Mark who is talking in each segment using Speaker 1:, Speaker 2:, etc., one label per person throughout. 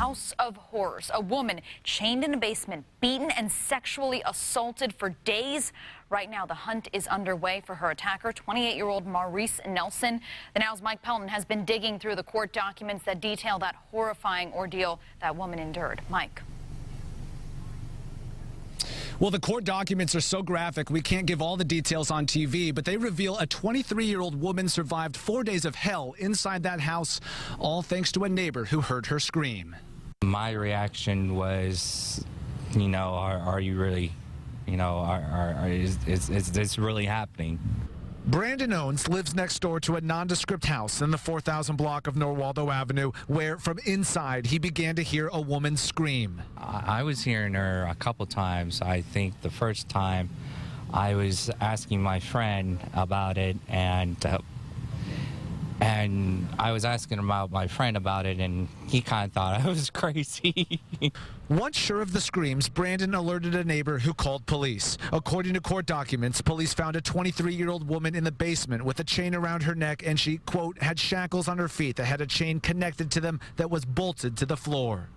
Speaker 1: house of horrors. A woman chained in a basement, beaten and sexually assaulted for days. Right now, the hunt is underway for her attacker, 28-year-old Maurice Nelson. The Now's Mike Pelton has been digging through the court documents that detail that horrifying ordeal that woman endured. Mike.
Speaker 2: Well, the court documents are so graphic, we can't give all the details on TV, but they reveal a 23-year-old woman survived 4 days of hell inside that house, all thanks to a neighbor who heard her scream.
Speaker 3: My reaction was, are you really, is this really happening?
Speaker 2: Brandon Owens lives next door to a nondescript house in the 4000 block of Norwaldo Avenue, where from inside he began to hear a woman scream.
Speaker 3: I was hearing her a couple times. I think the first time I was asking my friend about it, and I was asking about my friend about it, and he kind of thought I was crazy.
Speaker 2: Once sure of the screams, Brandon alerted a neighbor who called police. According to court documents, police found a 23-year-old woman in the basement with a chain around her neck, and she, quote, had shackles on her feet that had a chain connected to them that was bolted to the floor.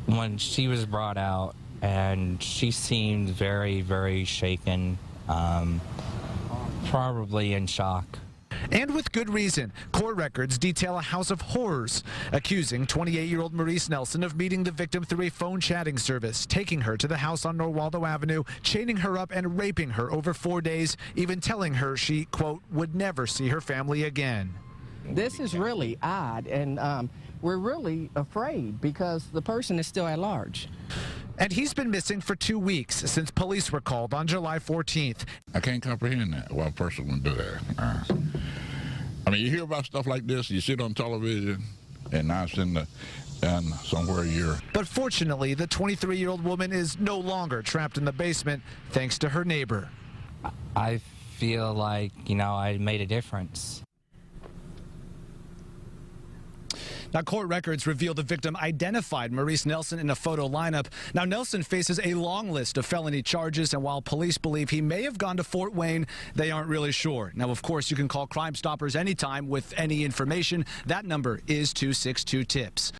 Speaker 3: When she was brought out, and she seemed very, very shaken, probably in shock.
Speaker 2: And with good reason. Court records detail a house of horrors, accusing 28-year-old Maurice Nelson of meeting the victim through a phone chatting service, taking her to the house on Norwaldo Avenue, chaining her up and raping her over 4 days, even telling her she, quote, would never see her family again.
Speaker 4: This is really odd, and we're really afraid because the person is still at large.
Speaker 2: And he's been missing for 2 weeks since police were called on July 14th.
Speaker 5: I can't comprehend that, why a person would do that. I mean, you hear about stuff like this, you see it on television, and now it's in somewhere here.
Speaker 2: But fortunately, the 23-year-old woman is no longer trapped in the basement, thanks to her neighbor.
Speaker 3: I feel like, I made a difference.
Speaker 2: Now, court records reveal the victim identified Maurice Nelson in a photo lineup. Now, Nelson faces a long list of felony charges, and while police believe he may have gone to Fort Wayne, they aren't really sure. Now, of course, you can call Crime Stoppers anytime with any information. That number is 262-TIPS.